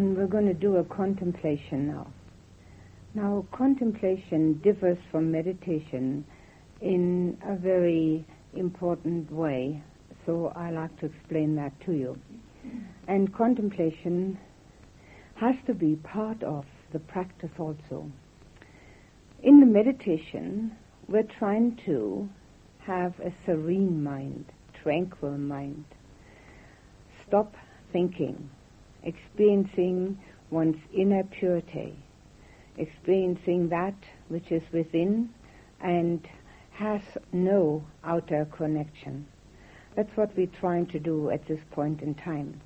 And we're going to do a contemplation now. Now, contemplation differs from meditation in a very important way, so I like to explain that to you. And contemplation has to be part of the practice also. In the meditation, we're trying to have a serene mind, tranquil mind. Stop thinking, experiencing one's inner purity, experiencing that which is within and has no outer connection. That's what we're trying to do at this point in time.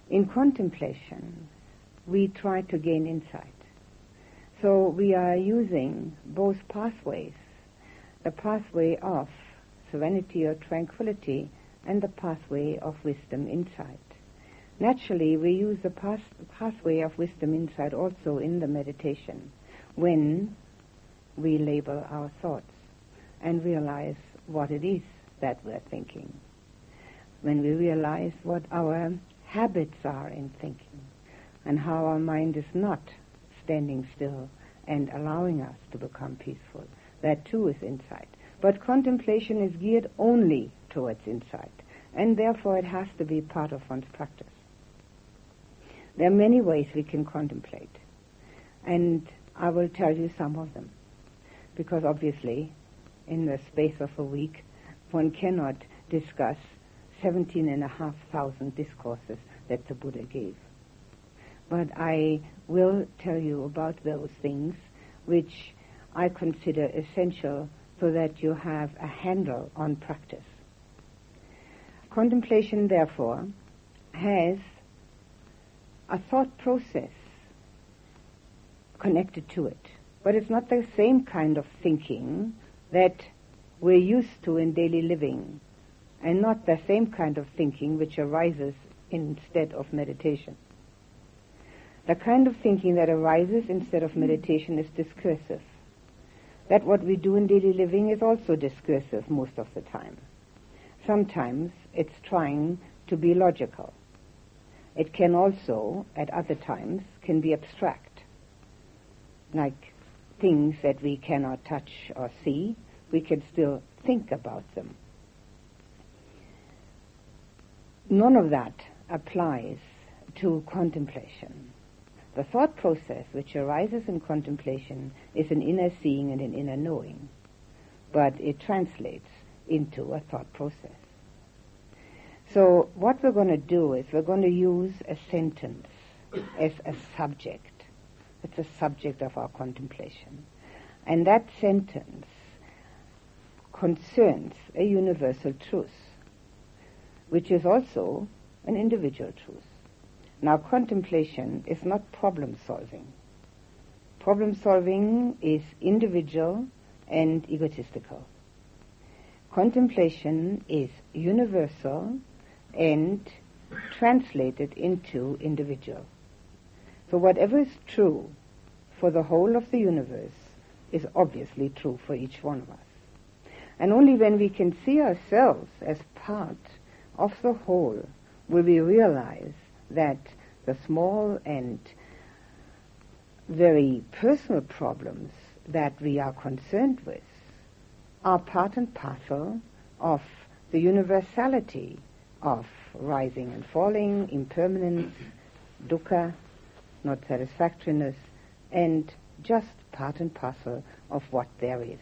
In contemplation, we try to gain insight. So we are using both pathways, the pathway of serenity or tranquility and the pathway of wisdom insight. Naturally, we use the pathway of wisdom insight also in the meditation when we label our thoughts and realize what it is that we're thinking. When we realize what our habits are in thinking and how our mind is not standing still and allowing us to become peaceful. That too is insight. But contemplation is geared only towards insight, and therefore it has to be part of one's practice. There are many ways we can contemplate, and I will tell you some of them, because obviously in the space of a week one cannot discuss 17,500 discourses that the Buddha gave. But I will tell you about those things which I consider essential so that you have a handle on practice. Contemplation, therefore, has a thought process connected to it. But it's not the same kind of thinking that we're used to in daily living, and not the same kind of thinking which arises instead of meditation. The kind of thinking that arises instead of meditation is discursive. That what we do in daily living is also discursive most of the time. Sometimes it's trying to be logical. It can also, at other times, can be abstract. Like things that we cannot touch or see, we can still think about them. None of that applies to contemplation. The thought process which arises in contemplation is an inner seeing and an inner knowing, but it translates into a thought process. So what we're going to do is we're going to use a sentence as a subject. It's the subject of our contemplation. And that sentence concerns a universal truth, which is also an individual truth. Now, contemplation is not problem-solving. Problem-solving is individual and egotistical. Contemplation is universal and translated into individual. So whatever is true for the whole of the universe is obviously true for each one of us. And only when we can see ourselves as part of the whole will we realize that the small and very personal problems that we are concerned with are part and parcel of the universality of rising and falling, impermanence, dukkha, not satisfactoriness, and just part and parcel of what there is.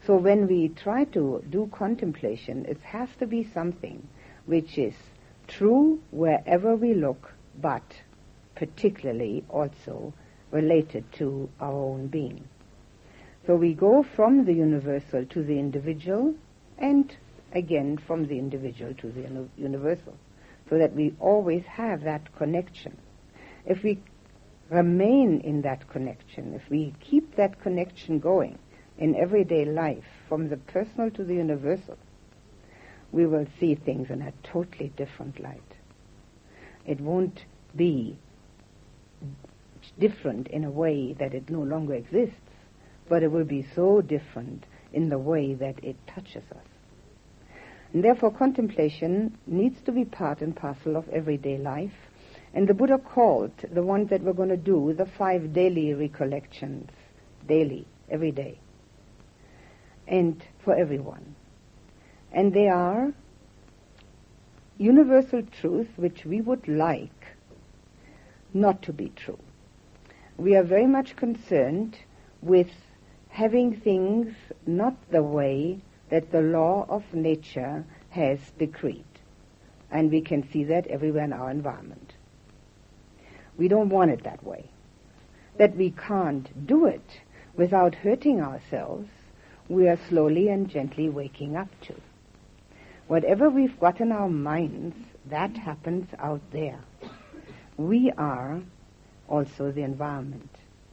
So when we try to do contemplation, it has to be something which is true wherever we look, but particularly also related to our own being. So we go from the universal to the individual, and again from the individual to the universal, so that we always have that connection. If we remain in that connection, if we keep that connection going in everyday life, from the personal to the universal, we will see things in a totally different light. It won't be different in a way that it no longer exists, but it will be so different in the way that it touches us. And therefore contemplation needs to be part and parcel of everyday life, And the Buddha called the ones that we're going to do the 5 daily recollections, daily, every day, and for everyone. And they are universal truth which we would like not to be true. We are very much concerned with having things not the way that the law of nature has decreed. And we can see that everywhere in our environment. We don't want it that way. That we can't do it without hurting ourselves, we are slowly and gently waking up to. Whatever we've got in our minds, that happens out there. We are also the environment,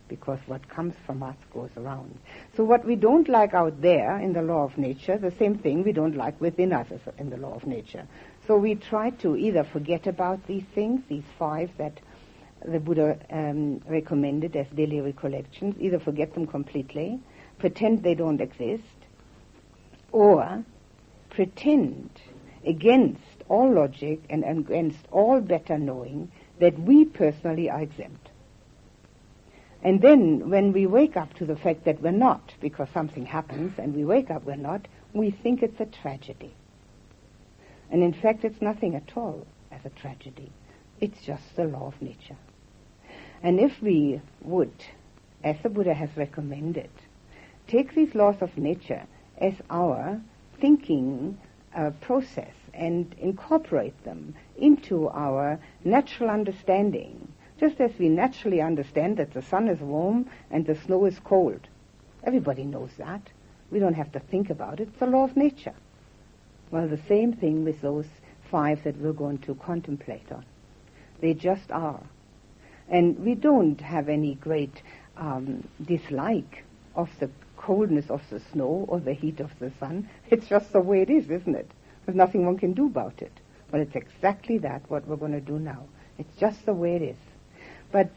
because what comes from us goes around. So what we don't like out there in the law of nature, the same thing we don't like within us in the law of nature. So we try to either forget about these things, these 5 that the Buddha recommended as daily recollections, either forget them completely, pretend they don't exist, or pretend against all logic and against all better knowing that we personally are exempt. And then when we wake up to the fact that we're not, because something happens and we wake up we're not, we think it's a tragedy. And in fact it's nothing at all as a tragedy. It's just the law of nature. And if we would, as the Buddha has recommended, take these laws of nature as our thinking process and incorporate them into our natural understanding, just as we naturally understand that the sun is warm and the snow is cold. Everybody knows that. We don't have to think about it. It's the law of nature. Well, the same thing with those 5 that we're going to contemplate on. They just are. And we don't have any great dislike of the coldness of the snow or the heat of the sun. It's just the way it is, isn't it? There's nothing one can do about it. Well, it's exactly that, what we're going to do now. It's just the way it is. But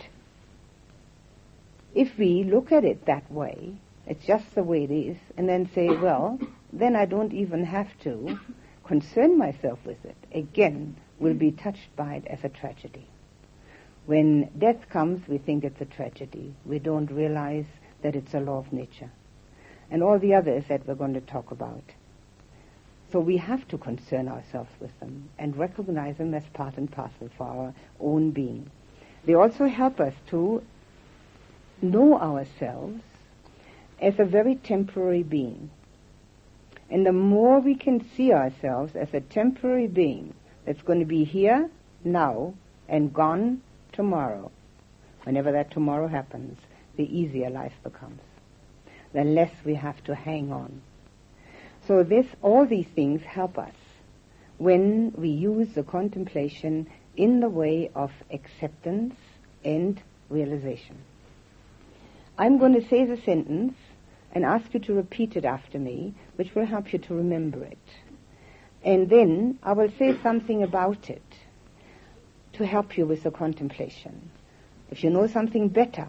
if we look at it that way, it's just the way it is, and then say, well, then I don't even have to concern myself with it. Again, we'll be touched by it as a tragedy. When death comes, we think it's a tragedy. We don't realize that it's a law of nature. And all the others that we're going to talk about. So we have to concern ourselves with them and recognize them as part and parcel for our own being. They also help us to know ourselves as a very temporary being. And the more we can see ourselves as a temporary being that's going to be here, now, and gone tomorrow, whenever that tomorrow happens, the easier life becomes. The less we have to hang on. So all these things help us when we use the contemplation in the way of acceptance and realization. I'm going to say the sentence and ask you to repeat it after me, which will help you to remember it. And then I will say something about it to help you with the contemplation. If you know something better,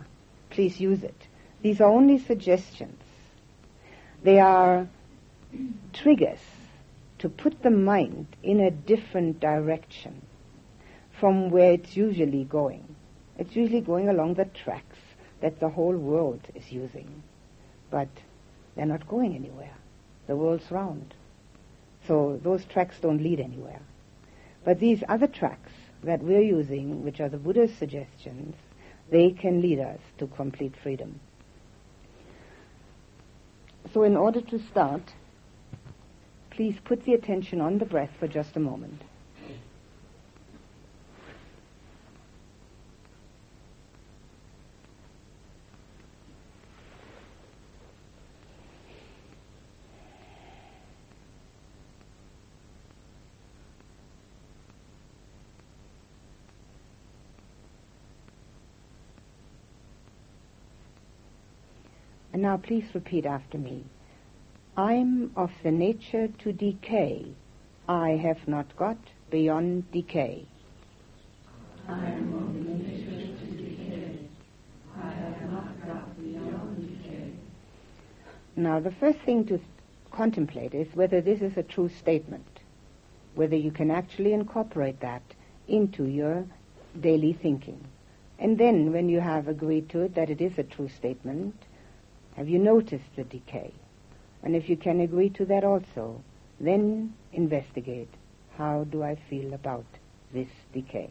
please use it. These are only suggestions. They are triggers to put the mind in a different direction from where it's usually going. It's usually going along the tracks that the whole world is using. But they're not going anywhere. The world's round. So those tracks don't lead anywhere. But these other tracks that we're using, which are the Buddha's suggestions, they can lead us to complete freedom. So in order to start, please put the attention on the breath for just a moment. And now please repeat after me. I'm of the nature to decay. I have not got beyond decay. I am of the nature to decay. I have not got beyond decay. Now the first thing to contemplate is whether this is a true statement, whether you can actually incorporate that into your daily thinking. And then when you have agreed to it that it is a true statement, have you noticed the decay? And if you can agree to that also, then investigate, how do I feel about this decay?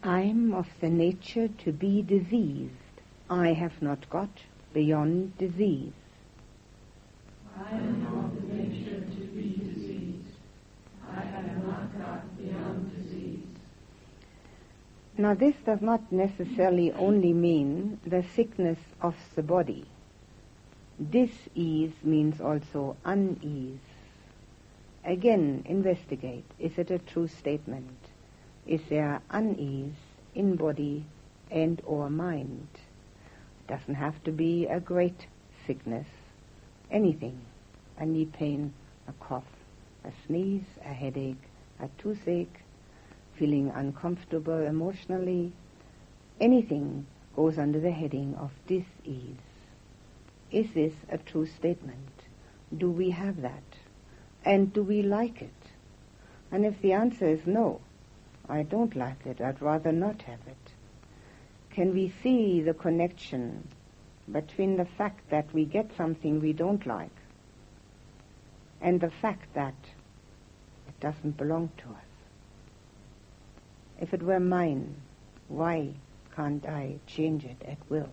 I'm of the nature to be diseased. I have not got beyond disease. I am of the nature to be diseased. I have not got beyond disease. Now this does not necessarily only mean the sickness of the body. Dis-ease means also unease. Again, investigate. Is it a true statement? Is there unease in body and or mind? It doesn't have to be a great sickness. Anything. A knee pain, a cough, a sneeze, a headache, a toothache, feeling uncomfortable emotionally. Anything goes under the heading of dis-ease. Is this a true statement? Do we have that? And do we like it? And if the answer is no, I don't like it, I'd rather not have it, can we see the connection between the fact that we get something we don't like and the fact that it doesn't belong to us? If it were mine, why can't I change it at will?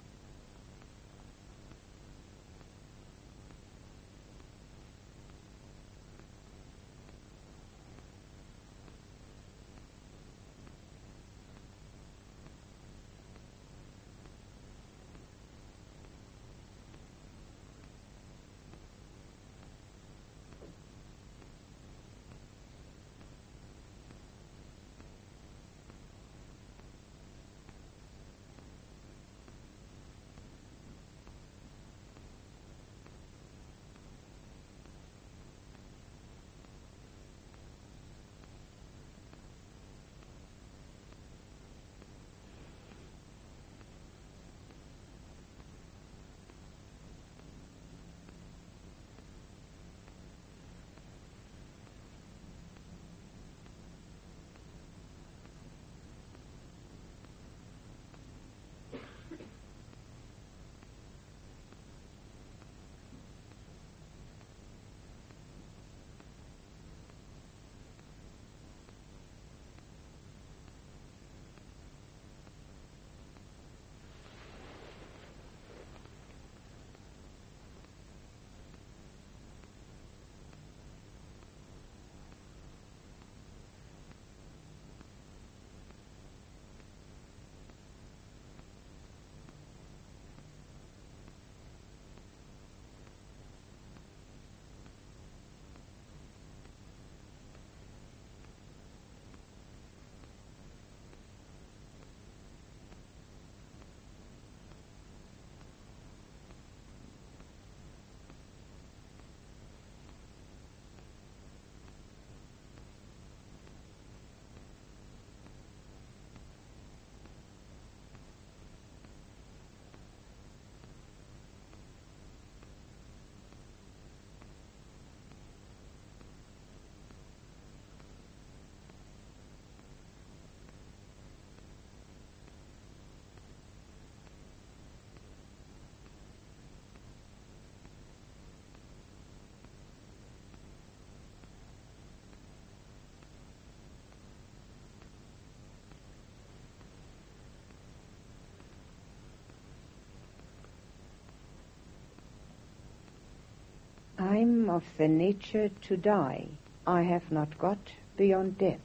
I'm of the nature to die. I have not got beyond death.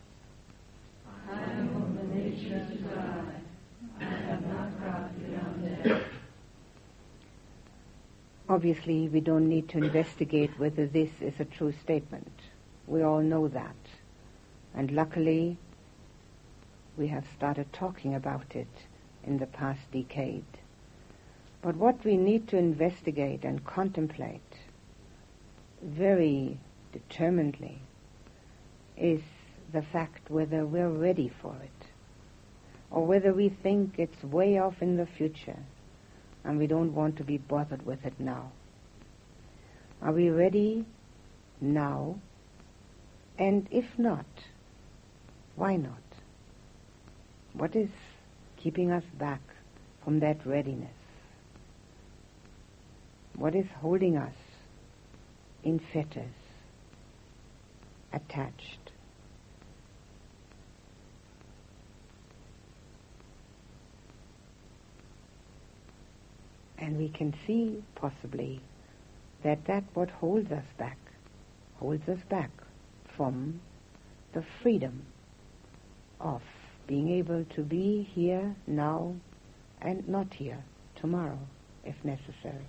I am of the nature to die. I have not got beyond death. Obviously, we don't need to investigate whether this is a true statement. We all know that. And luckily, we have started talking about it in the past decade. But what we need to investigate and contemplate very determinedly is the fact whether we're ready for it, or whether we think it's way off in the future and we don't want to be bothered with it now. Are we ready now? And if not, why not? What is keeping us back from that readiness? What is holding us in fetters, attached? And we can see possibly that what holds us back from the freedom of being able to be here now and not here tomorrow if necessary.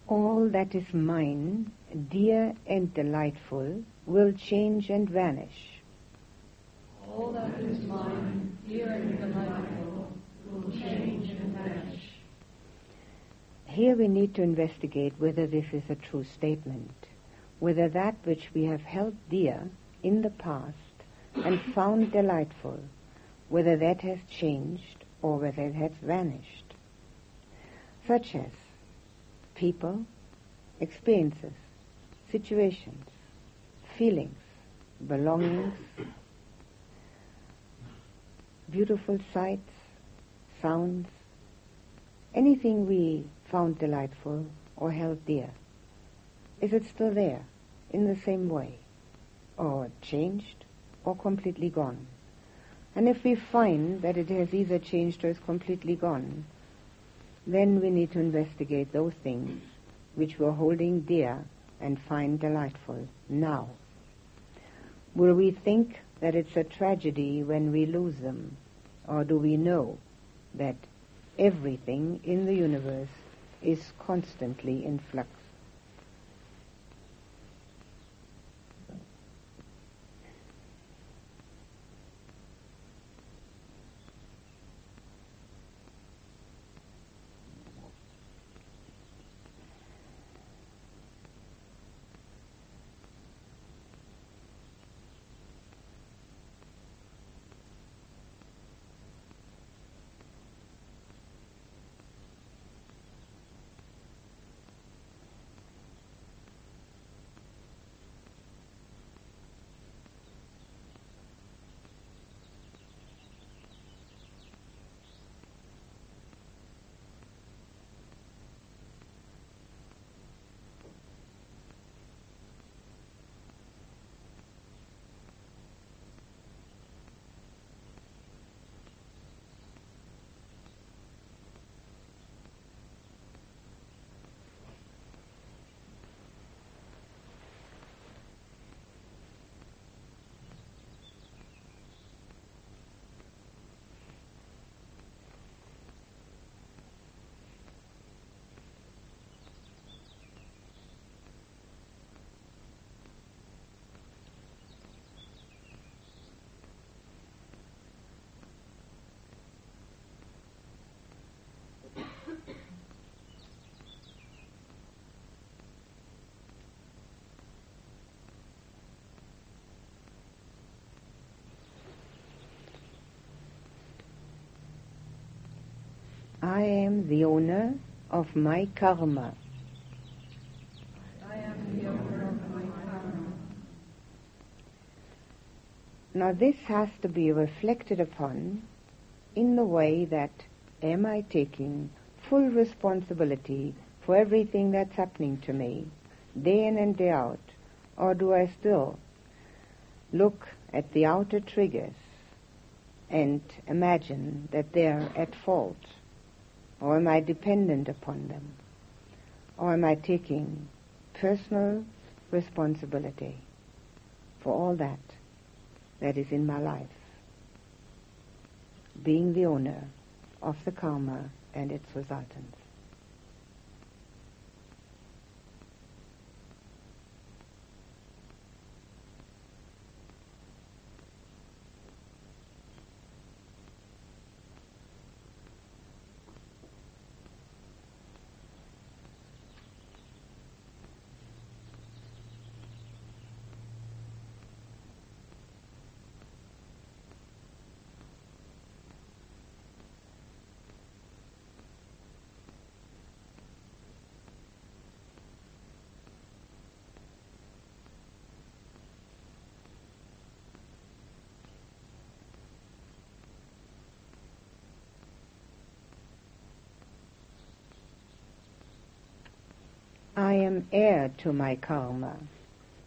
All that is mine, dear and delightful, will change and vanish. All that is mine, dear and delightful, will change and vanish. Here we need to investigate whether this is a true statement, whether that which we have held dear in the past and found delightful, whether that has changed or whether it has vanished. Such as people, experiences, situations, feelings, belongings, beautiful sights, sounds, anything we found delightful or held dear. Is it still there in the same way, or changed or completely gone? And if we find that it has either changed or is completely gone, then we need to investigate those things which we're holding dear and find delightful now. Will we think that it's a tragedy when we lose them, or do we know that everything in the universe is constantly in flux? I am the owner of my karma. I am the owner of my karma. Now this has to be reflected upon in the way that, am I taking full responsibility for everything that's happening to me, day in and day out, or do I still look at the outer triggers and imagine that they're at fault? Or am I dependent upon them? Or am I taking personal responsibility for all that is in my life? Being the owner of the karma and its resultants. I am heir to my karma.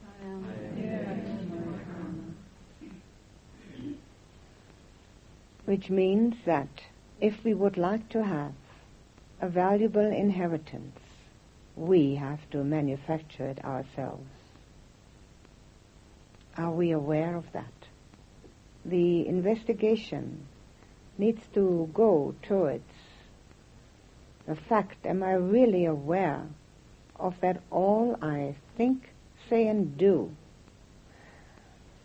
I am heir to my karma. Which means that if we would like to have a valuable inheritance, we have to manufacture it ourselves. Are we aware of that? The investigation needs to go towards the fact, am I really aware of that all I think, say, and do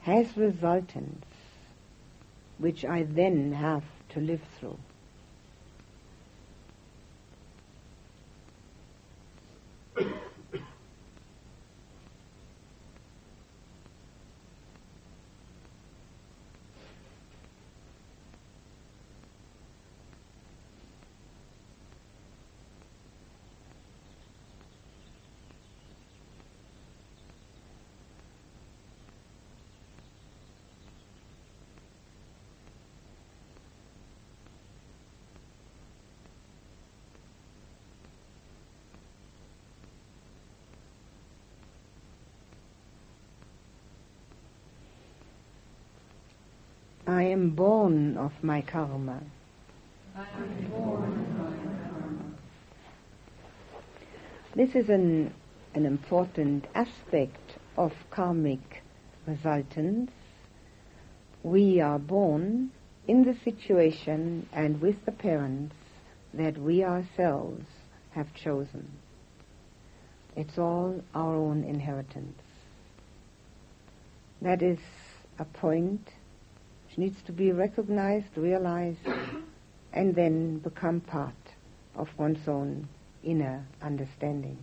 has resultants which I then have to live through? I am born of my karma. I am born of my karma. This is an important aspect of karmic resultance. We are born in the situation and with the parents that we ourselves have chosen. It's all our own inheritance. That is a point which needs to be recognized, realized, and then become part of one's own inner understanding.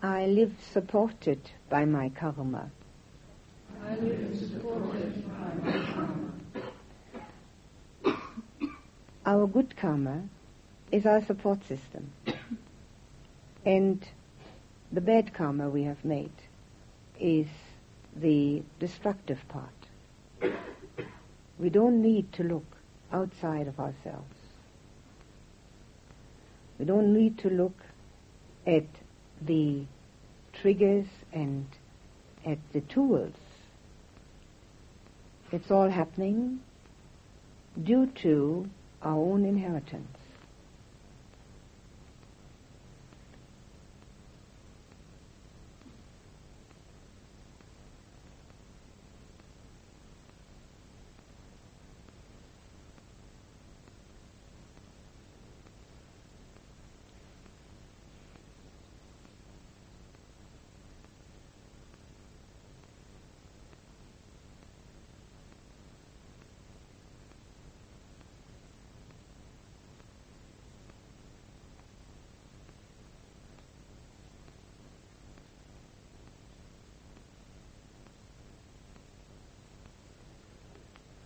I live supported by my karma. I live supported by my karma. Our good karma is our support system. And the bad karma we have made is the destructive part. We don't need to look outside of ourselves. We don't need to look at the triggers and at the tools. It's all happening due to our own inheritance.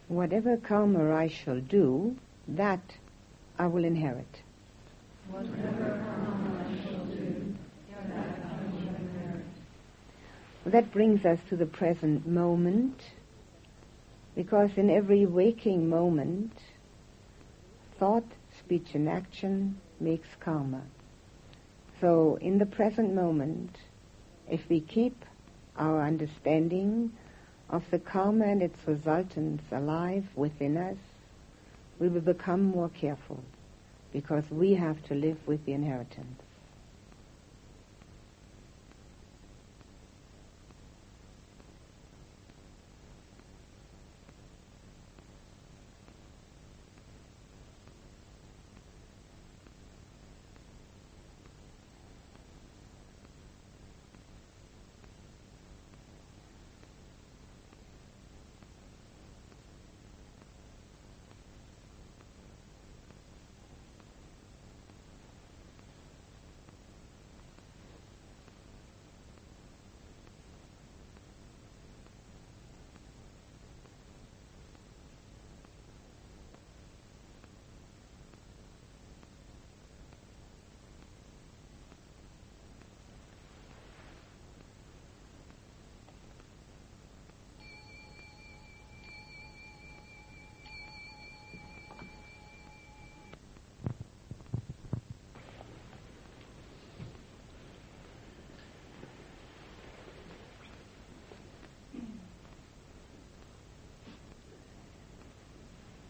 Whatever karma I shall do, that I will inherit. Whatever karma I shall do, that I will inherit. That brings us to the present moment, because in every waking moment, thought, speech, and action makes karma. So in the present moment, if we keep our understanding of the karma and its resultants alive within us, we will become more careful, because we have to live with the inheritance.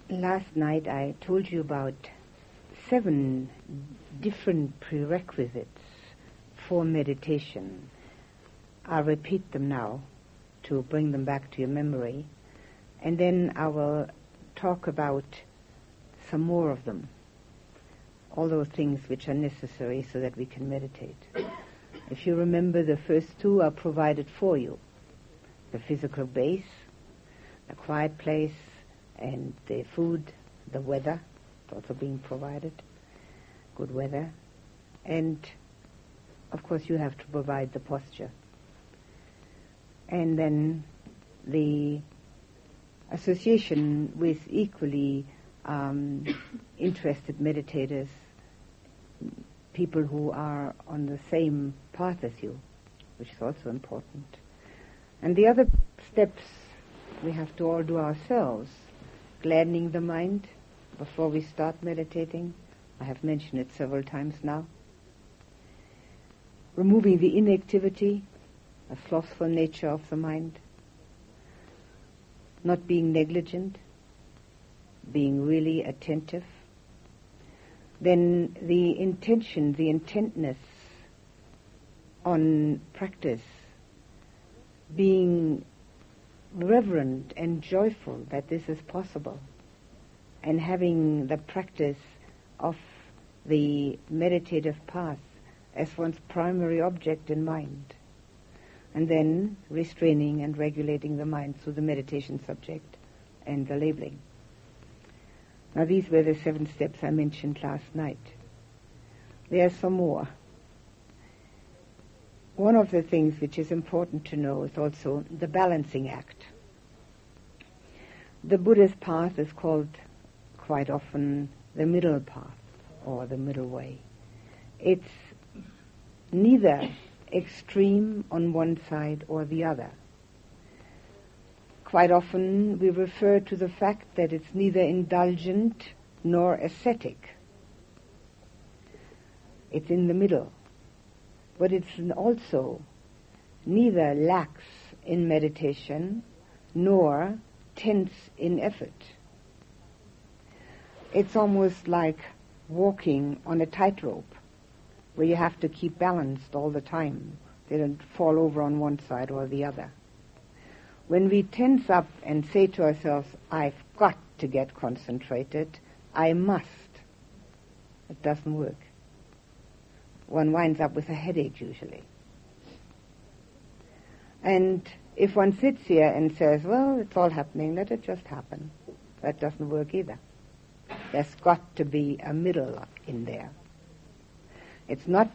Last night I told you about 7 different prerequisites for meditation. I'll repeat them now to bring them back to your memory, and then I will talk about some more of them, all those things which are necessary so that we can meditate. If you remember, the first 2 are provided for you: the physical base, the quiet place, and the food, the weather. It's also being provided. Good weather. And, of course, you have to provide the posture. And then the association with equally interested meditators, people who are on the same path as you, which is also important. And the other steps we have to all do ourselves, gladdening the mind before we start meditating. I have mentioned it several times now. Removing the inactivity, the slothful nature of the mind. Not being negligent, being really attentive. Then the intention, the intentness on practice, being reverent and joyful that this is possible, and having the practice of the meditative path as one's primary object in mind, and then restraining and regulating the mind through the meditation subject and the labeling. Now these were the 7 steps I mentioned last night. There are some more. One of the things which is important to know is also the balancing act. The Buddha's path is called quite often the middle path or the middle way. It's neither extreme on one side or the other. Quite often we refer to the fact that it's neither indulgent nor ascetic. It's in the middle. But it's also neither lax in meditation nor tense in effort. It's almost like walking on a tightrope where you have to keep balanced all the time. They don't fall over on one side or the other. When we tense up and say to ourselves, I've got to get concentrated, I must, it doesn't work. One winds up with a headache usually. And if one sits here and says, well, it's all happening, let it just happen, that doesn't work either. There's got to be a middle in there. It's not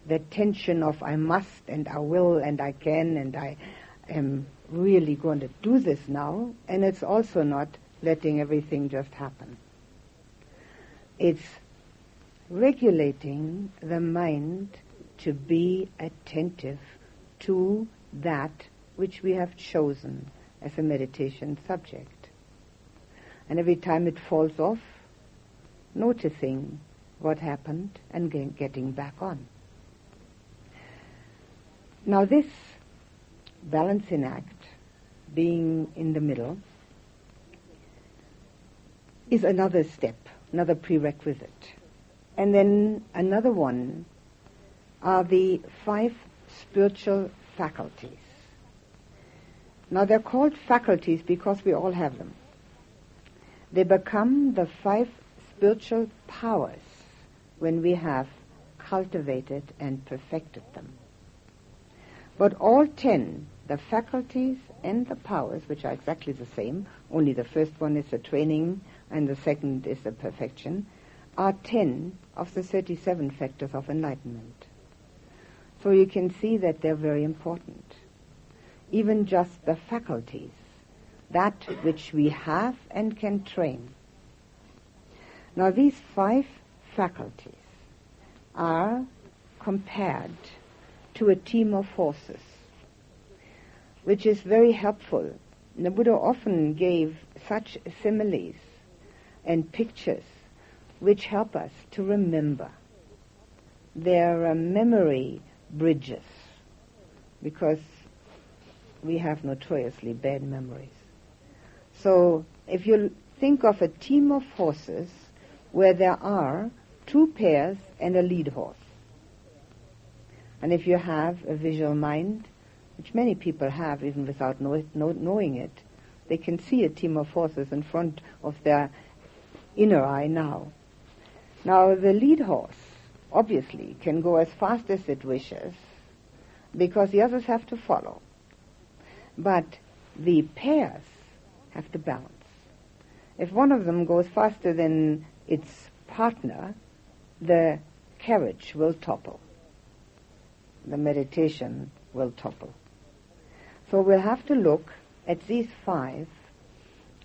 the tension of I must and I will and I can and I am really going to do this now, and it's also not letting everything just happen. It's regulating the mind to be attentive to that which we have chosen as a meditation subject. And every time it falls off, noticing what happened and getting back on. Now this balancing act, being in the middle, is another step, another prerequisite. And then another one are the 5 spiritual faculties. Now they're called faculties because we all have them. They become the 5 spiritual powers when we have cultivated and perfected them. But all 10, the faculties and the powers, which are exactly the same, only the first one is the training and the second is the perfection, are 10 of the 37 factors of enlightenment. So you can see that they're very important. Even just the faculties, that which we have and can train. Now these 5 faculties are compared to a team of horses, which is very helpful. The Buddha often gave such similes and pictures which help us to remember. They're memory bridges, because we have notoriously bad memories. So if you think of a team of horses where there are 2 pairs and a lead horse, and if you have a visual mind, which many people have even without knowing it, they can see a team of horses in front of their inner eye now. Now the lead horse obviously can go as fast as it wishes because the others have to follow. But the pairs have to balance. If one of them goes faster than its partner, the carriage will topple. The meditation will topple. So we'll have to look at these 5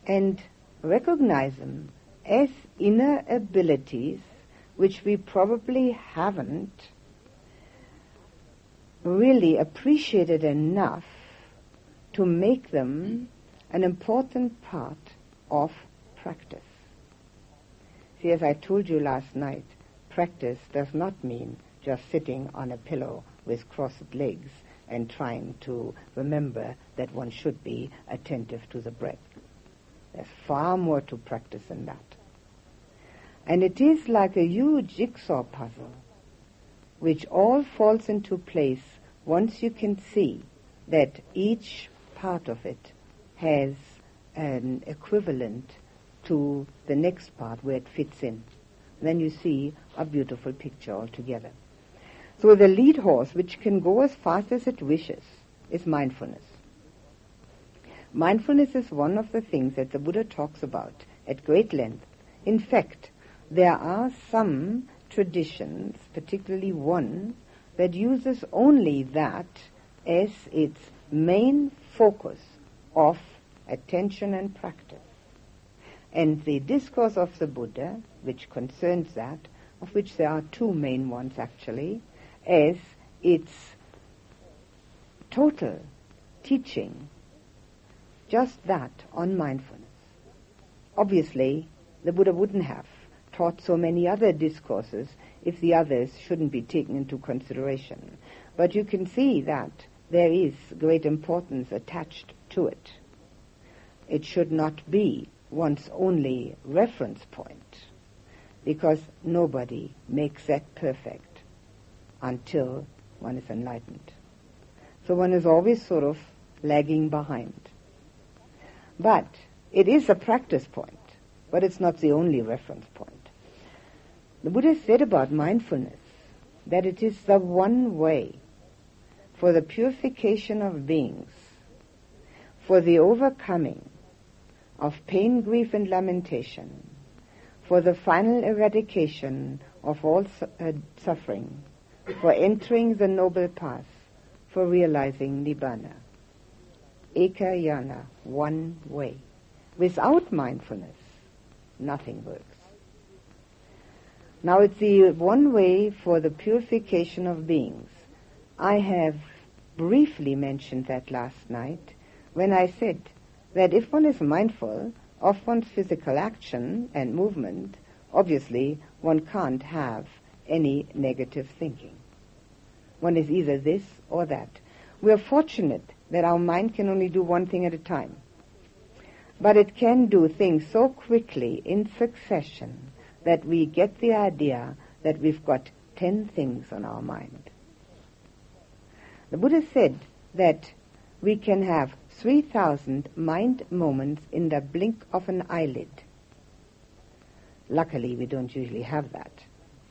and recognize them as inner abilities which we probably haven't really appreciated enough to make them an important part of practice. See, as I told you last night, practice does not mean just sitting on a pillow with crossed legs and trying to remember that one should be attentive to the breath. There's far more to practice than that. And it is like a huge jigsaw puzzle, which all falls into place once you can see that each part of it has an equivalent to the next part where it fits in. Then you see a beautiful picture altogether. So the lead horse, which can go as fast as it wishes, is mindfulness. Mindfulness is one of the things that the Buddha talks about at great length. In fact, there are some traditions, particularly one, that uses only that as its main focus of attention and practice. And the discourse of the Buddha, which concerns that, of which there are 2 main ones actually, as its total teaching, just that on mindfulness. Obviously, the Buddha wouldn't have taught so many other discourses if the others shouldn't be taken into consideration. But you can see that there is great importance attached to it. It should not be one's only reference point, because nobody makes that perfect until one is enlightened. So one is always sort of lagging behind. But it is a practice point, but it's not the only reference point. The Buddha said about mindfulness that it is the one way for the purification of beings, for the overcoming of pain, grief, and lamentation, for the final eradication of all suffering, for entering the noble path, for realizing Nibbana. Eka Yana, one way. Without mindfulness, nothing works. Now it's the one way for the purification of beings. I have briefly mentioned that last night when I said that if one is mindful of one's physical action and movement, obviously one can't have any negative thinking. One is either this or that. We are fortunate that our mind can only do one thing at a time. But it can do things so quickly in succession that we get the idea that we've got 10 things on our mind. The Buddha said that we can have 3,000 mind moments in the blink of an eyelid. Luckily, we don't usually have that,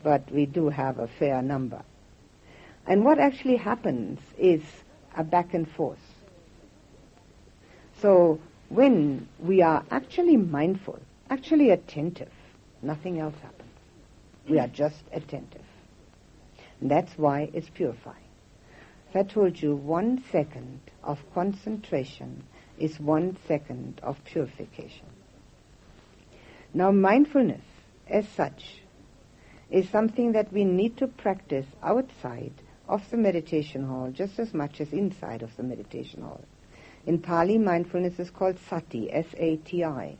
but we do have a fair number. And what actually happens is a back and forth. So when we are actually mindful, actually attentive, nothing else happens. We are just attentive. And that's why it's purifying. As I told you, 1 second of concentration is 1 second of purification. Now mindfulness as such is something that we need to practice outside of the meditation hall just as much as inside of the meditation hall. In Pali, mindfulness is called sati, S-A-T-I,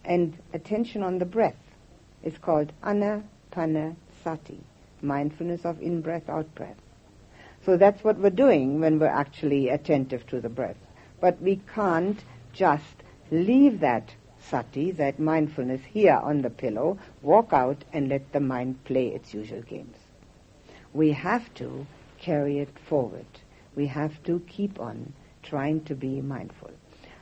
and attention on the breath is called anapanasati, mindfulness of in-breath, out-breath. So that's what we're doing when we're actually attentive to the breath. But we can't just leave that sati, that mindfulness, here on the pillow, walk out and let the mind play its usual games. We have to carry it forward. We have to keep on trying to be mindful.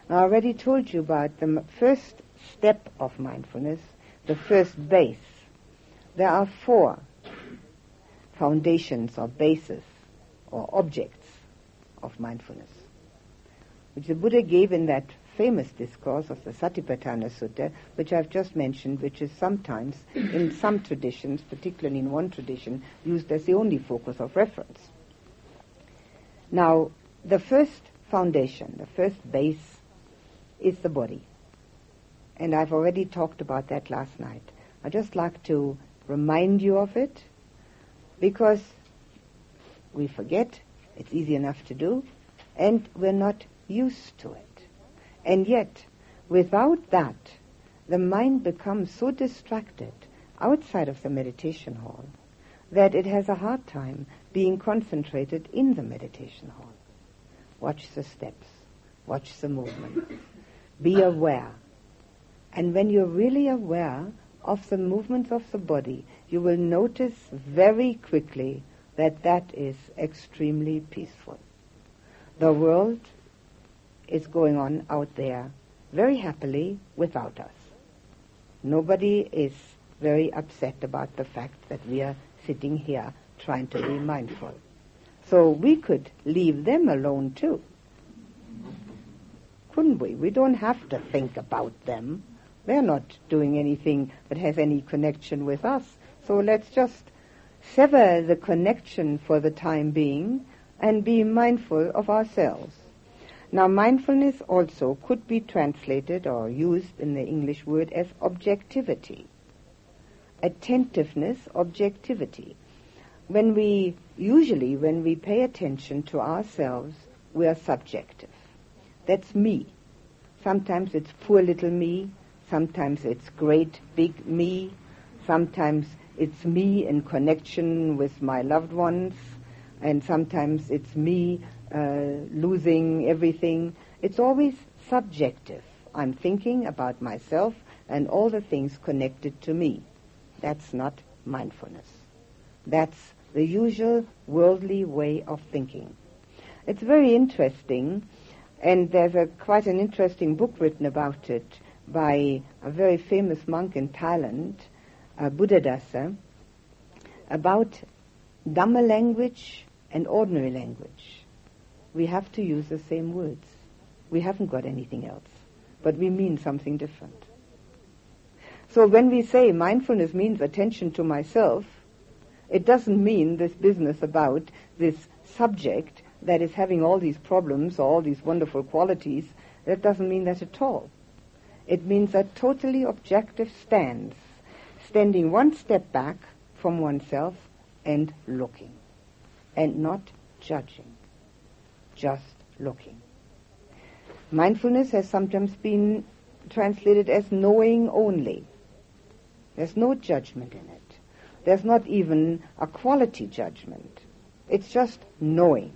Now, I already told you about the first step of mindfulness, the first base. There are 4 foundations or bases or objects of mindfulness, which the Buddha gave in that famous discourse of the Satipatthana Sutta, which I've just mentioned, which is sometimes, in some traditions, particularly in one tradition, used as the only focus of reference. Now, the first foundation, the first base, is the body. And I've already talked about that last night. I'd just like to remind you of it, because we forget, it's easy enough to do, and we're not used to it. And yet, without that, the mind becomes so distracted outside of the meditation hall that it has a hard time being concentrated in the meditation hall. Watch the steps, watch the movement, be aware. And when you're really aware of the movements of the body, you will notice very quickly that that is extremely peaceful. The world is going on out there very happily without us. Nobody is very upset about the fact that we are sitting here trying to be mindful. So we could leave them alone too. Couldn't we? We don't have to think about them. They're not doing anything that has any connection with us. So let's just sever the connection for the time being and be mindful of ourselves. Now, mindfulness also could be translated or used in the English word as objectivity. Attentiveness, objectivity. When we pay attention to ourselves, we are subjective. That's me. Sometimes it's poor little me. Sometimes it's great big me. Sometimes it's me in connection with my loved ones. And sometimes it's me losing everything. It's always subjective. I'm thinking about myself and all the things connected to me. That's not mindfulness. That's the usual worldly way of thinking. It's very interesting, and there's quite an interesting book written about it by a very famous monk in Thailand, Buddhadasa, about Dhamma language and ordinary language. We have to use the same words. We haven't got anything else, but we mean something different. So when we say mindfulness means attention to myself, it doesn't mean this business about this subject that is having all these problems or all these wonderful qualities. That doesn't mean that at all. It means a totally objective stance, standing one step back from oneself and looking, and not judging, just looking. Mindfulness has sometimes been translated as knowing only. There's no judgment in it. There's not even a quality judgment. It's just knowing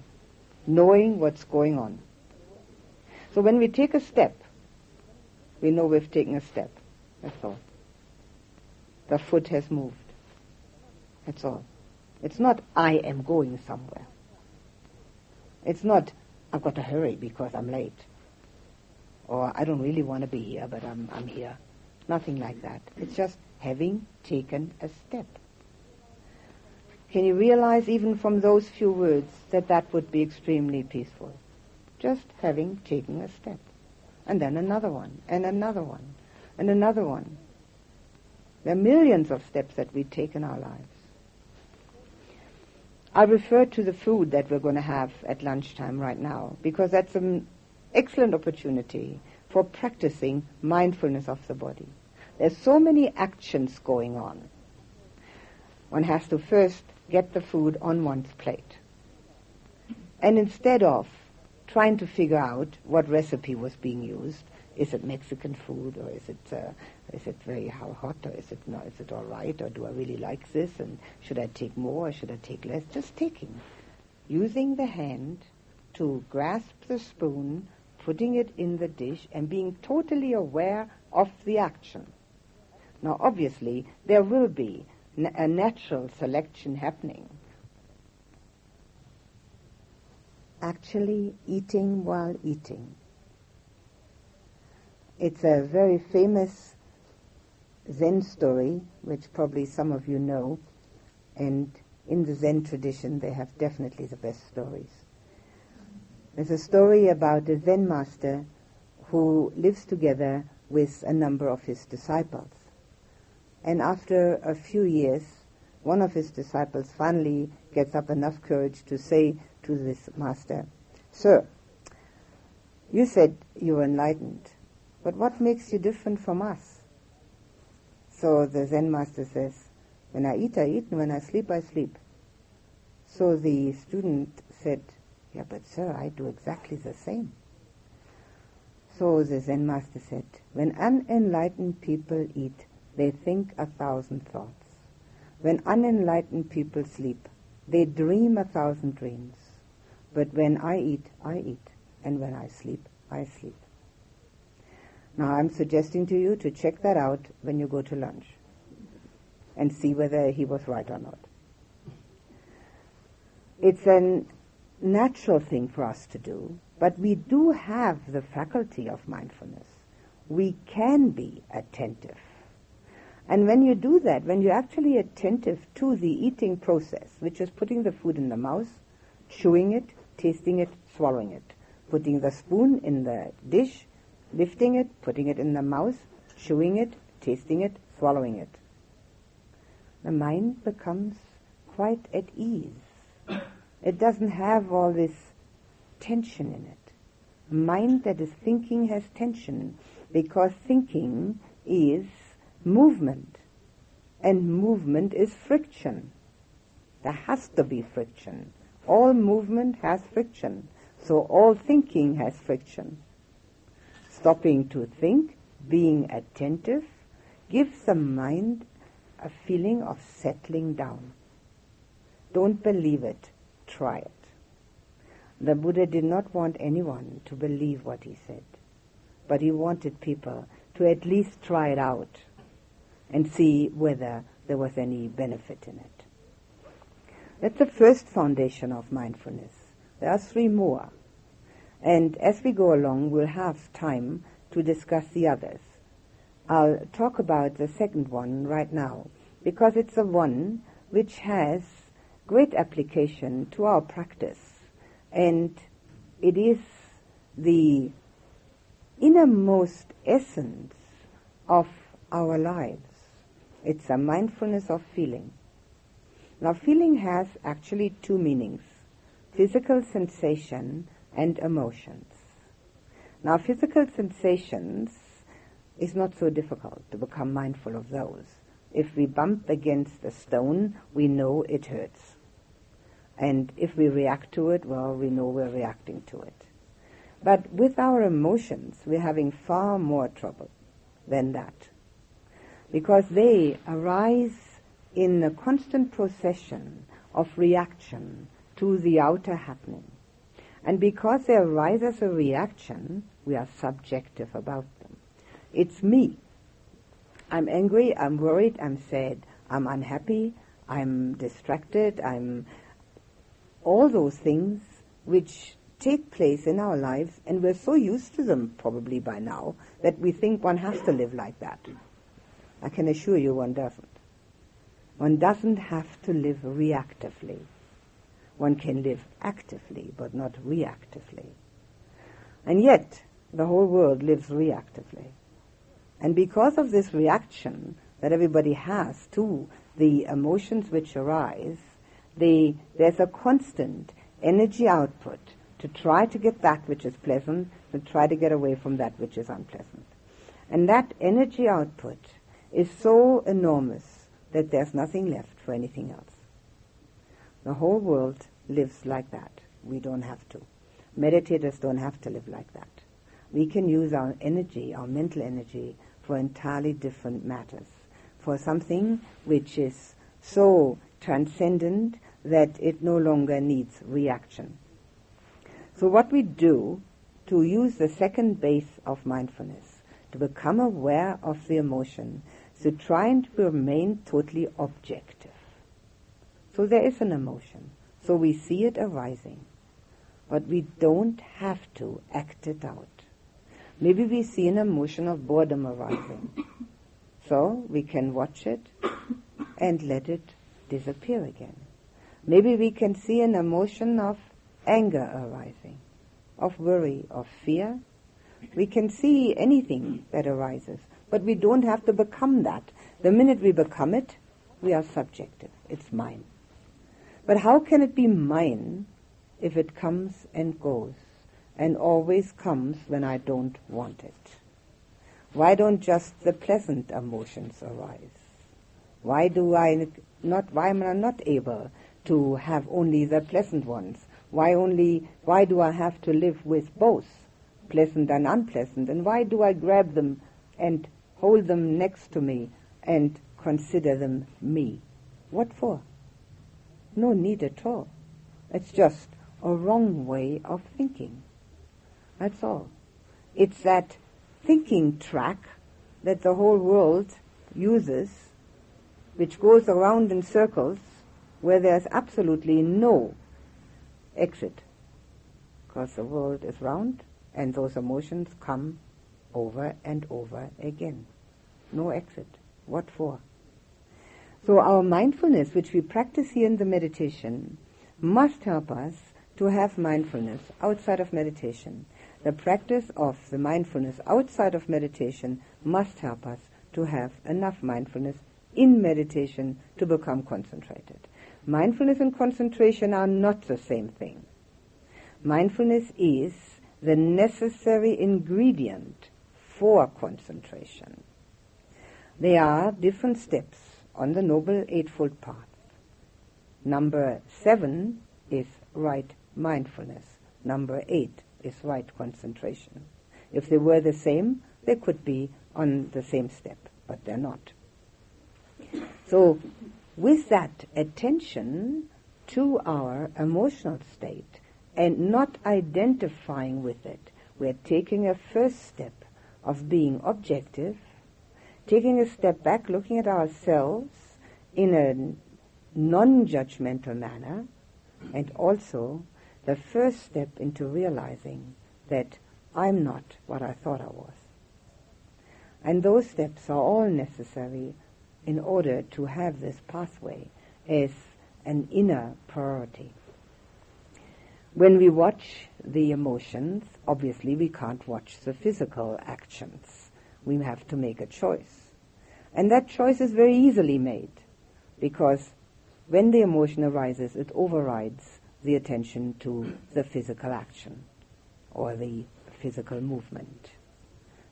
what's going on. So when we take a step, we know we've taken a step. That's all. The foot has moved. That's all. It's not, I am going somewhere. It's not, I've got to hurry because I'm late. Or I don't really want to be here, but I'm here. Nothing like that. It's just having taken a step. Can you realize even from those few words that that would be extremely peaceful? Just having taken a step. And then another one, and another one, and another one. There are millions of steps that we take in our lives. I refer to the food that we're going to have at lunchtime right now, because that's an excellent opportunity for practicing mindfulness of the body. There's so many actions going on. One has to first get the food on one's plate. And instead of trying to figure out what recipe was being used, is it Mexican food, or is it very hot, or is it all right, or do I really like this, and should I take more or should I take less? Just taking. Using the hand to grasp the spoon, putting it in the dish, and being totally aware of the action. Now, obviously, there will be a natural selection happening. Actually eating while eating. It's a very famous Zen story, which probably some of you know, and in the Zen tradition they have definitely the best stories. There's a story about a Zen master who lives together with a number of his disciples. And after a few years, one of his disciples finally gets up enough courage to say to this master, "Sir, you said you were enlightened, but what makes you different from us?" So the Zen master says, "When I eat, and when I sleep, I sleep." So the student said, "Yeah, but sir, I do exactly the same." So the Zen master said, "When unenlightened people eat, they think 1,000 thoughts. When unenlightened people sleep, they dream 1,000 dreams. But when I eat, and when I sleep, I sleep." Now I'm suggesting to you to check that out when you go to lunch and see whether he was right or not. It's a natural thing for us to do, but we do have the faculty of mindfulness. We can be attentive. And when you do that, when you're actually attentive to the eating process, which is putting the food in the mouth, chewing it, tasting it, swallowing it, putting the spoon in the dish, lifting it, putting it in the mouth, chewing it, tasting it, swallowing it, the mind becomes quite at ease. It doesn't have all this tension in it. A mind that is thinking has tension, because thinking is movement, and movement is friction. There has to be friction. All movement has friction, so all thinking has friction. Stopping to think, being attentive, gives the mind a feeling of settling down. Don't believe it, try it. The Buddha did not want anyone to believe what he said, but he wanted people to at least try it out and see whether there was any benefit in it. That's the first foundation of mindfulness. There are 3 more. And as we go along, we'll have time to discuss the others. I'll talk about the second one right now, because it's the one which has great application to our practice. And it is the innermost essence of our lives. It's a mindfulness of feeling. Now, feeling has actually 2 meanings: physical sensation and emotions. Now, physical sensations is not so difficult to become mindful of those. If we bump against a stone, we know it hurts. And if we react to it, well, we know we're reacting to it. But with our emotions, we're having far more trouble than that, because they arise in a constant procession of reaction to the outer happening. And because they arise as a reaction, we are subjective about them. It's me. I'm angry, I'm worried, I'm sad, I'm unhappy, I'm distracted, I'm all those things which take place in our lives, and we're so used to them probably by now that we think one has to live like that. I can assure you one doesn't. One doesn't have to live reactively. One can live actively, but not reactively. And yet, the whole world lives reactively. And because of this reaction that everybody has to the emotions which arise, there's a constant energy output to try to get that which is pleasant, to try to get away from that which is unpleasant. And that energy output is so enormous that there's nothing left for anything else. The whole world lives like that. We don't have to. Meditators don't have to live like that. We can use our energy, our mental energy, for entirely different matters, for something which is so transcendent that it no longer needs reaction. So what we do to use the second base of mindfulness, to become aware of the emotion, is to try and remain totally objective. So there is an emotion, so we see it arising, but we don't have to act it out. Maybe we see an emotion of boredom arising, so we can watch it and let it disappear again. Maybe we can see an emotion of anger arising, of worry, of fear. We can see anything that arises, but we don't have to become that. The minute we become it, we are subjective. It's mine. But how can it be mine if it comes and goes, and always comes when I don't want it? Why don't just the pleasant emotions arise? Why am I not able to have only the pleasant ones? Why do I have to live with both, pleasant and unpleasant? And why do I grab them and hold them next to me and consider them me? What for? No need at all. It's just a wrong way of thinking. That's all. It's that thinking track that the whole world uses, which goes around in circles, where there's absolutely no exit, because the world is round and those emotions come over and over again. No exit. What for? So our mindfulness, which we practice here in the meditation, must help us to have mindfulness outside of meditation. The practice of the mindfulness outside of meditation must help us to have enough mindfulness in meditation to become concentrated. Mindfulness and concentration are not the same thing. Mindfulness is the necessary ingredient for concentration. There are different steps on the Noble Eightfold Path. Number 7 is right mindfulness. Number 8 is right concentration. If they were the same, they could be on the same step, but they're not. So, with that attention to our emotional state and not identifying with it, we're taking a first step of being objective, taking a step back, looking at ourselves in a non-judgmental manner, and also the first step into realizing that I'm not what I thought I was. And those steps are all necessary in order to have this pathway as an inner priority. When we watch the emotions, obviously we can't watch the physical actions. We have to make a choice. And that choice is very easily made, because when the emotion arises, it overrides the attention to the physical action or the physical movement.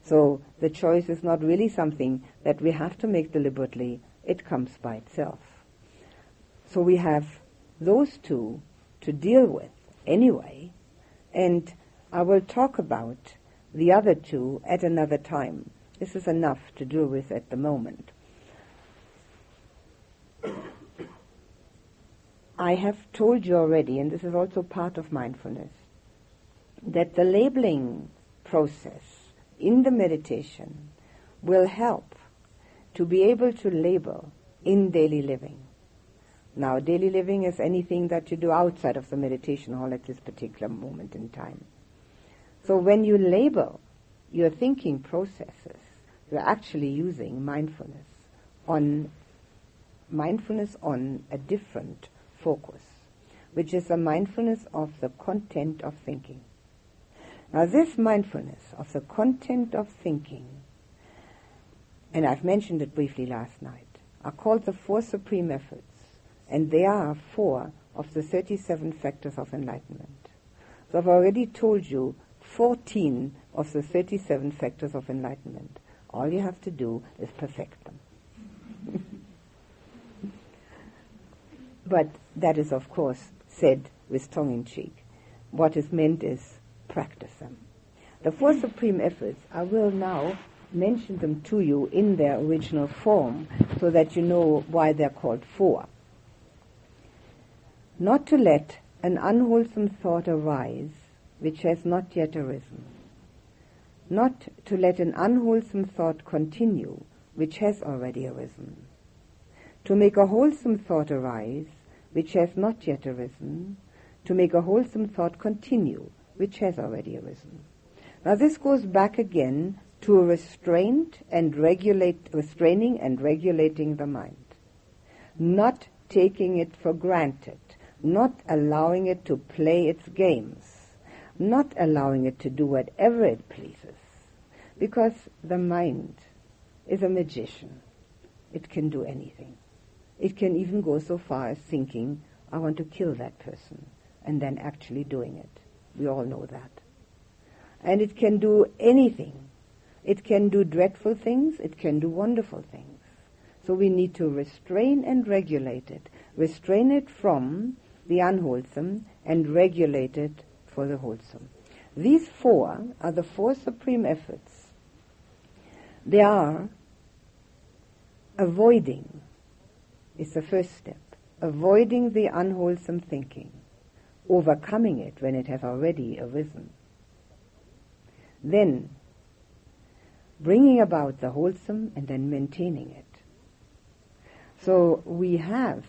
So the choice is not really something that we have to make deliberately. It comes by itself. So we have those two to deal with anyway, and I will talk about the other two at another time. This is enough to deal with at the moment. I have told you already, and this is also part of mindfulness, that the labeling process in the meditation will help to be able to label in daily living. Now, daily living is anything that you do outside of the meditation hall at this particular moment in time. So when you label your thinking processes, you're actually using mindfulness on a different focus, which is a mindfulness of the content of thinking. Now this mindfulness of the content of thinking, and I've mentioned it briefly last night, are called the 4 supreme efforts, and they are 4 of the 37 factors of enlightenment. So I've already told you 14 of the 37 factors of enlightenment. All you have to do is perfect them. But that is, of course, said with tongue-in-cheek. What is meant is practice them. The 4 supreme efforts, I will now mention them to you in their original form so that you know why they're called 4. Not to let an unwholesome thought arise which has not yet arisen. Not to let an unwholesome thought continue which has already arisen. To make a wholesome thought arise which has not yet arisen. To make a wholesome thought continue which has already arisen. Now this goes back again to restraining and regulating the mind. Not taking it for granted. Not allowing it to play its games, not allowing it to do whatever it pleases, because the mind is a magician. It can do anything. It can even go so far as thinking, I want to kill that person, and then actually doing it. We all know that. And it can do anything. It can do dreadful things. It can do wonderful things. So we need to restrain and regulate it. Restrain it from the unwholesome and regulate it for the wholesome. These four are the four supreme efforts. They are avoiding, is the first step. Avoiding the unwholesome thinking. Overcoming it when it has already arisen. Then bringing about the wholesome and then maintaining it. So we have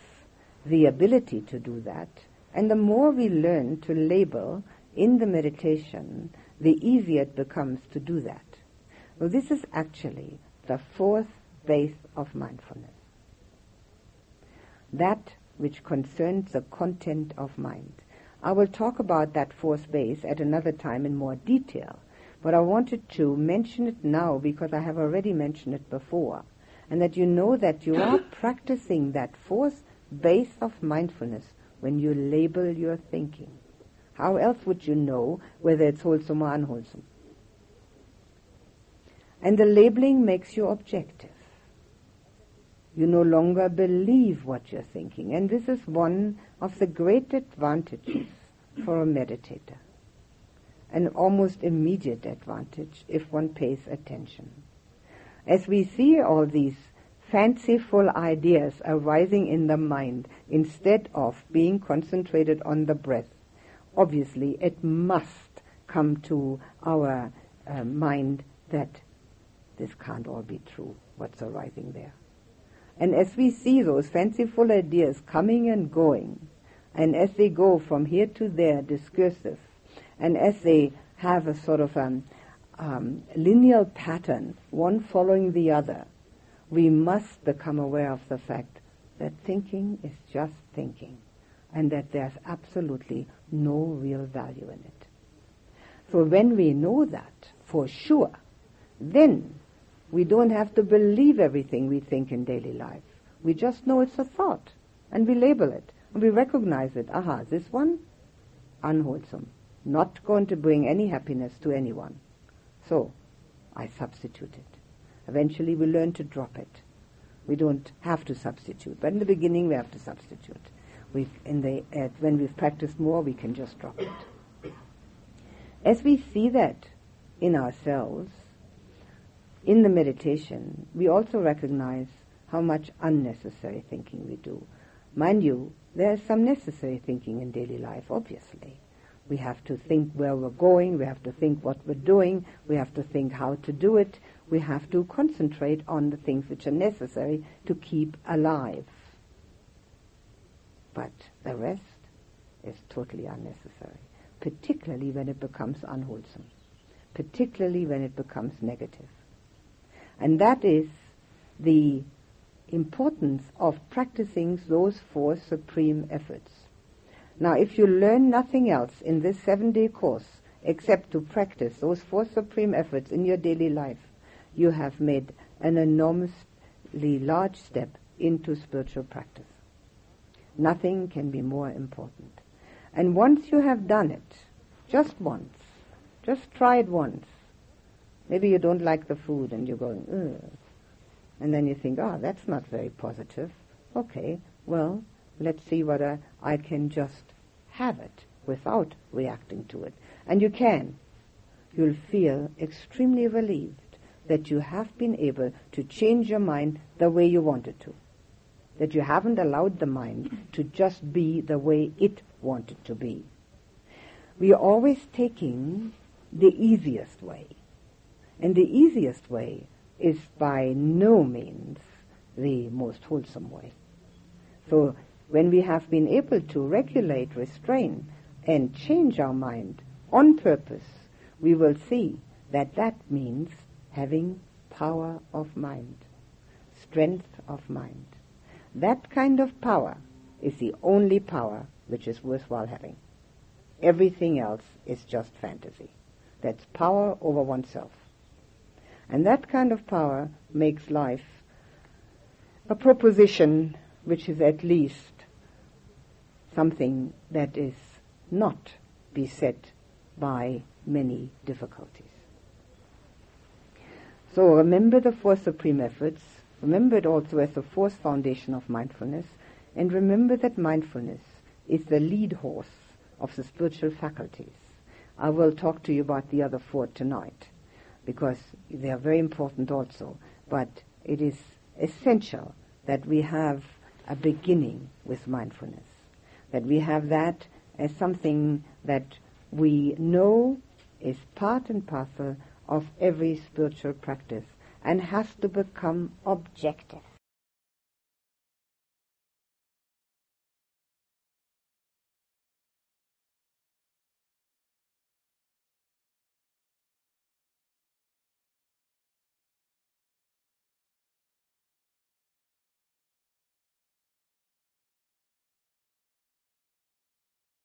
the ability to do that, and the more we learn to label in the meditation, the easier it becomes to do that. Well, this is actually the fourth base of mindfulness. That which concerns the content of mind. I will talk about that fourth base at another time in more detail, but I wanted to mention it now because I have already mentioned it before, and that you know that you are practicing that fourth base of mindfulness when you label your thinking. How else would you know whether it's wholesome or unwholesome? And the labeling makes you objective. You no longer believe what you're thinking, and this is one of the great advantages for a meditator. An almost immediate advantage if one pays attention. As we see all these fanciful ideas arising in the mind instead of being concentrated on the breath, obviously it must come to our mind that this can't all be true, what's arising there. And as we see those fanciful ideas coming and going, and as they go from here to there discursive, and as they have a sort of linear pattern, one following the other, we must become aware of the fact that thinking is just thinking, and that there's absolutely no real value in it. So when we know that for sure, then we don't have to believe everything we think in daily life. We just know it's a thought, and we label it, and we recognize it. Aha, this one, unwholesome, not going to bring any happiness to anyone. So, I substitute it. Eventually we learn to drop it. We don't have to substitute, but in the beginning we have to substitute. When we've practiced more, we can just drop it. As we see that in ourselves, in the meditation, we also recognize how much unnecessary thinking we do. Mind you, there is some necessary thinking in daily life, obviously. We have to think where we're going, we have to think what we're doing, we have to think how to do it, we have to concentrate on the things which are necessary to keep alive. But the rest is totally unnecessary, particularly when it becomes unwholesome, particularly when it becomes negative. And that is the importance of practicing those four supreme efforts. Now, if you learn nothing else in this 7-day course except to practice those four supreme efforts in your daily life, you have made an enormously large step into spiritual practice. Nothing can be more important. And once you have done it, just once, just try it once. Maybe you don't like the food and you're going, ugh. And then you think, that's not very positive. Okay, well, let's see whether I can just have it without reacting to it. And you can. You'll feel extremely relieved that you have been able to change your mind the way you wanted to. That you haven't allowed the mind to just be the way it wanted to be. We are always taking the easiest way. And the easiest way is by no means the most wholesome way. So when we have been able to regulate, restrain, and change our mind on purpose, we will see that that means having power of mind, strength of mind. That kind of power is the only power which is worthwhile having. Everything else is just fantasy. That's power over oneself. And that kind of power makes life a proposition which is at least something that is not beset by many difficulties. So remember the four supreme efforts, remember it also as the fourth foundation of mindfulness, and remember that mindfulness is the lead horse of the spiritual faculties. I will talk to you about the other four tonight, because they are very important also, but it is essential that we have a beginning with mindfulness, that we have that as something that we know is part and parcel of every spiritual practice and has to become objective.